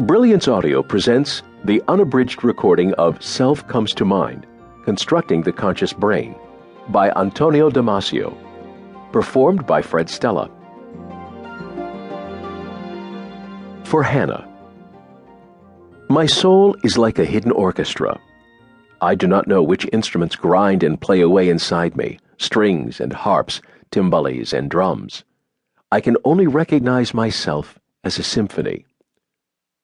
Brilliance Audio presents the unabridged recording of Self Comes to Mind, Constructing the Conscious Brain by Antonio Damasio, performed by Stella. For Hannah. My soul is like a hidden orchestra. I do not know which instruments grind and play away inside me, strings and harps, timbales and drums. I can only recognize myself as a symphony.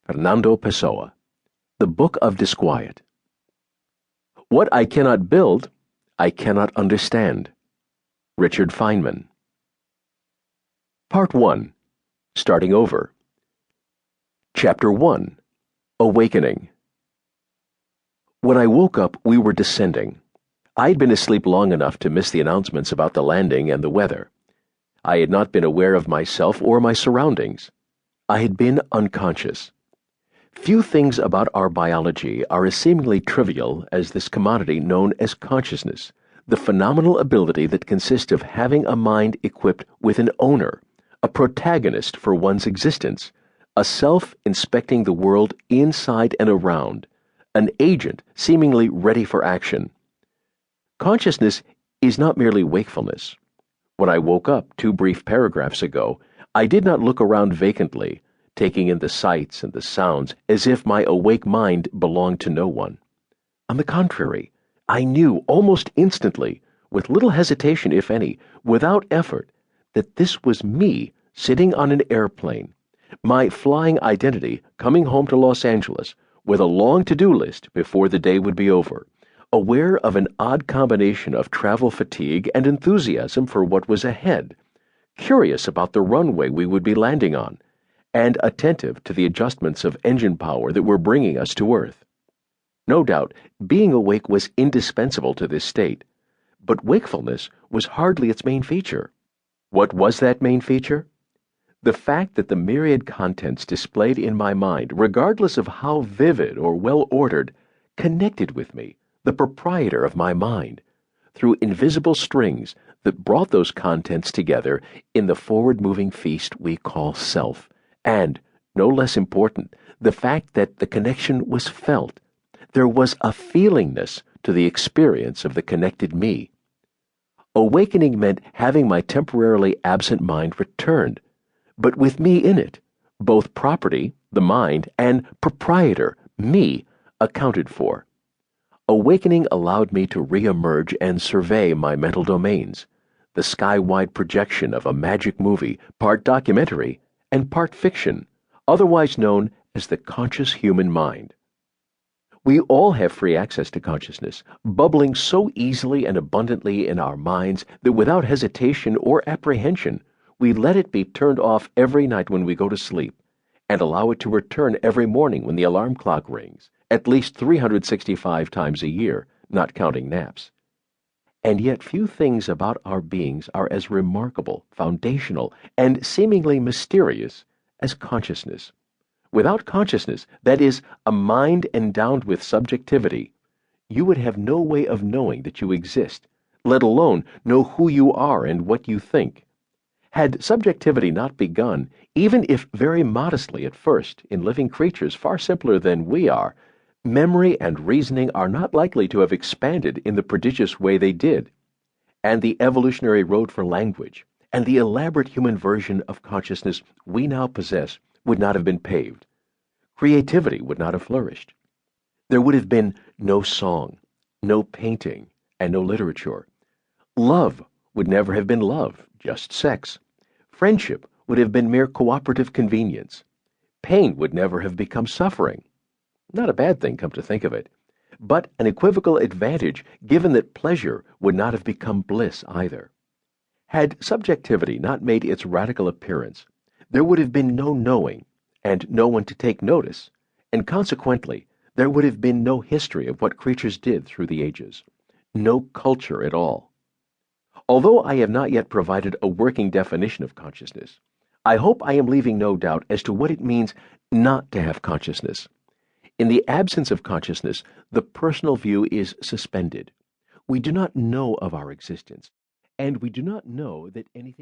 Fernando Pessoa, The Book of Disquiet. What I cannot build, I cannot understand. Richard Feynman. Part 1. Starting over. Chapter 1. Awakening. When I woke up, we were descending. I had been asleep long enough to miss the announcements about the landing and the weather. I had not been aware of myself or my surroundings. I had been unconscious. Few things about our biology are as seemingly trivial as this commodity known as consciousness, the phenomenal ability that consists of having a mind equipped with an owner, a protagonist for one's existence, a self inspecting the world inside and around, an agent seemingly ready for action. Consciousness is not merely wakefulness. When I woke up 2 brief paragraphs ago, I did not look around vacantly, taking in the sights and the sounds as if my awake mind belonged to no one. On the contrary, I knew almost instantly, with little hesitation if any, without effort, that this was me sitting on an airplane, my flying identity coming home to Los Angeles with a long to-do list before the day would be over, aware of an odd combination of travel fatigue and enthusiasm for what was ahead, curious about the runway we would be landing on, and attentive to the adjustments of engine power that were bringing us to Earth. No doubt, being awake was indispensable to this state, but wakefulness was hardly its main feature. What was that main feature? The fact that the myriad contents displayed in my mind, regardless of how vivid or well-ordered, connected with me, the proprietor of my mind, through invisible strings that brought those contents together in the forward-moving feast we call self. And, no less important, the fact that the connection was felt. There was a feelingness to the experience of the connected me. Awakening meant having my temporarily absent mind returned, but with me in it, both property, the mind, and proprietor, me, accounted for. Awakening allowed me to re-emerge and survey my mental domains, the sky-wide projection of a magic movie, part documentary, and part fiction, otherwise known as the conscious human mind. We all have free access to consciousness, bubbling so easily and abundantly in our minds that without hesitation or apprehension, we let it be turned off every night when we go to sleep, and allow it to return every morning when the alarm clock rings, at least 365 times a year, not counting naps. And yet few things about our beings are as remarkable, foundational, and seemingly mysterious as consciousness. Without consciousness, that is, a mind endowed with subjectivity, you would have no way of knowing that you exist, let alone know who you are and what you think. Had subjectivity not begun, even if very modestly at first, in living creatures far simpler than we are, memory and reasoning are not likely to have expanded in the prodigious way they did, and the evolutionary road for language and the elaborate human version of consciousness we now possess would not have been paved. Creativity would not have flourished. There would have been no song, no painting, and no literature. Love would never have been love, just sex. Friendship would have been mere cooperative convenience. Pain would never have become suffering. Not a bad thing, come to think of it, but an equivocal advantage given that pleasure would not have become bliss either. Had subjectivity not made its radical appearance, there would have been no knowing and no one to take notice, and consequently there would have been no history of what creatures did through the ages, no culture at all. Although I have not yet provided a working definition of consciousness, I hope I am leaving no doubt as to what it means not to have consciousness. In the absence of consciousness, the personal view is suspended. We do not know of our existence, and we do not know that anything